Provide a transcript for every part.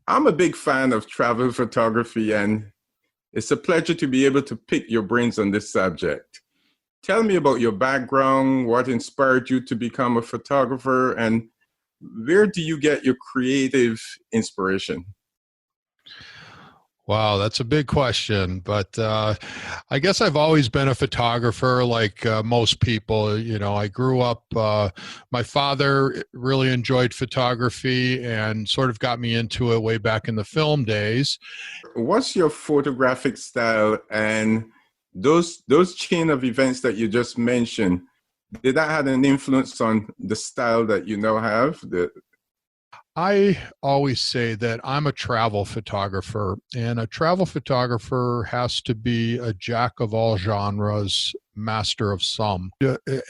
I'm a big fan of travel photography, and it's a pleasure to be able to pick your brains on this subject. Tell me about your background, what inspired you to become a photographer, and where do you get your creative inspiration? Wow, that's a big question, but I guess I've always been a photographer like most people. I grew up, my father really enjoyed photography and sort of got me into it way back in the film days. What's your photographic style, and those chain of events that you just mentioned, did that have an influence on the style that you now have? I always say that I'm a travel photographer, and a travel photographer has to be a jack of all genres, master of some.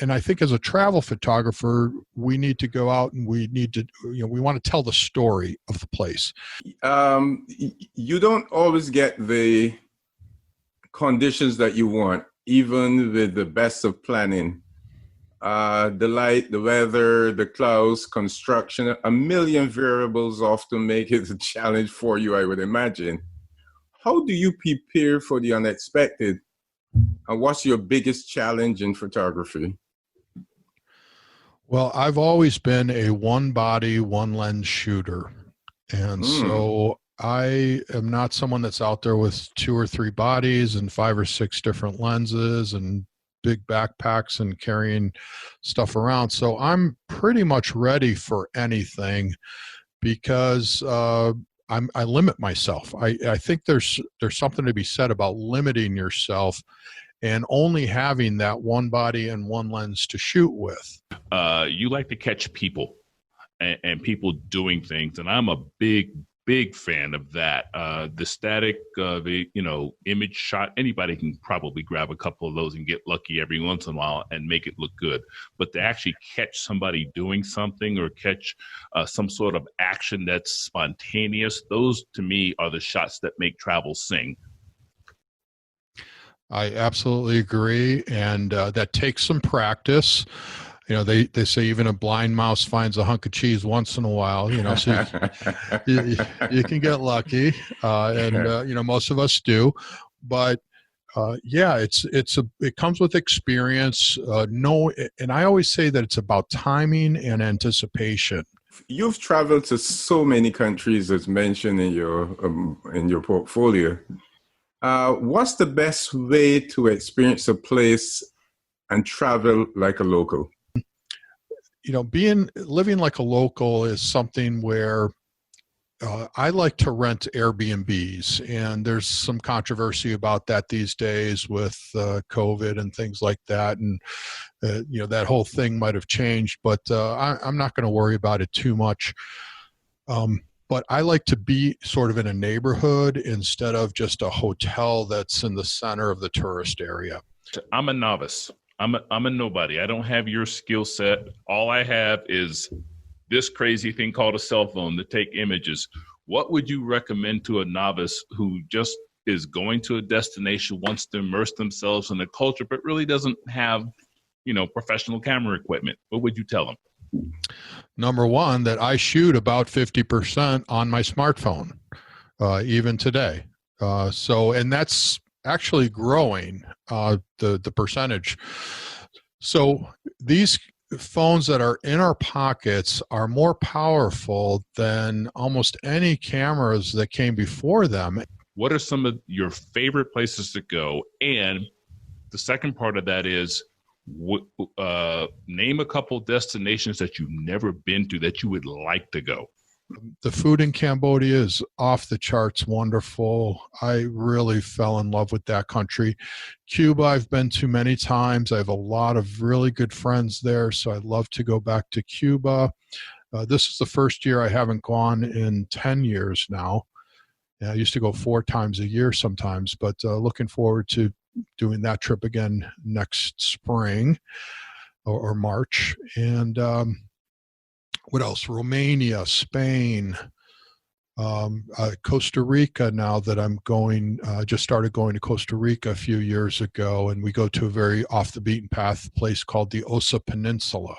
And I think as a travel photographer, we need to go out and we need to, we want to tell the story of the place. You don't always get the conditions that you want, even with the best of planning. The light, the weather, the clouds, construction, a million variables often make it a challenge for you, I would imagine. How do you prepare for the unexpected? And what's your biggest challenge in photography? Well, I've always been a one body, one lens shooter. And so I am not someone that's out there with 2 or 3 bodies and 5 or 6 different lenses and big backpacks and carrying stuff around. So I'm pretty much ready for anything because I limit myself. I think there's something to be said about limiting yourself and only having that one body and one lens to shoot with. You like to catch people and people doing things, and I'm a big fan of that. The static, image shot, anybody can probably grab a couple of those and get lucky every once in a while and make it look good. But to actually catch somebody doing something or catch some sort of action that's spontaneous, those to me are the shots that make travel sing. I absolutely agree. And that takes some practice. They say even a blind mouse finds a hunk of cheese once in a while, so you can get lucky. And most of us do. But yeah, it comes with experience. And I always say that it's about timing and anticipation. You've traveled to so many countries, as mentioned in your portfolio. What's the best way to experience a place and travel like a local? Living like a local is something where I like to rent Airbnbs, and there's some controversy about that these days with COVID and things like that. And, that whole thing might have changed, but I'm not going to worry about it too much. But I like to be sort of in a neighborhood instead of just a hotel that's in the center of the tourist area. I'm a novice. I'm a nobody. I don't have your skill set. All I have is this crazy thing called a cell phone to take images. What would you recommend to a novice who just is going to a destination, wants to immerse themselves in the culture, but really doesn't have, professional camera equipment? What would you tell them? Number one, that I shoot about 50% on my smartphone, even today. And that's actually growing, the percentage. So these phones that are in our pockets are more powerful than almost any cameras that came before them. What are some of your favorite places to go? And the second part of that is, name a couple destinations that you've never been to that you would like to go. The food in Cambodia is off the charts wonderful. I really fell in love with that country. Cuba, I've been to many times. I have a lot of really good friends there, so I'd love to go back to Cuba. This is the first year I haven't gone in 10 years now. I used to go 4 times a year sometimes, but looking forward to doing that trip again next spring or March. And what else? Romania, Spain, Costa Rica. Now that I'm going, just started going to Costa Rica a few years ago, and we go to a very off the beaten path place called the Osa Peninsula.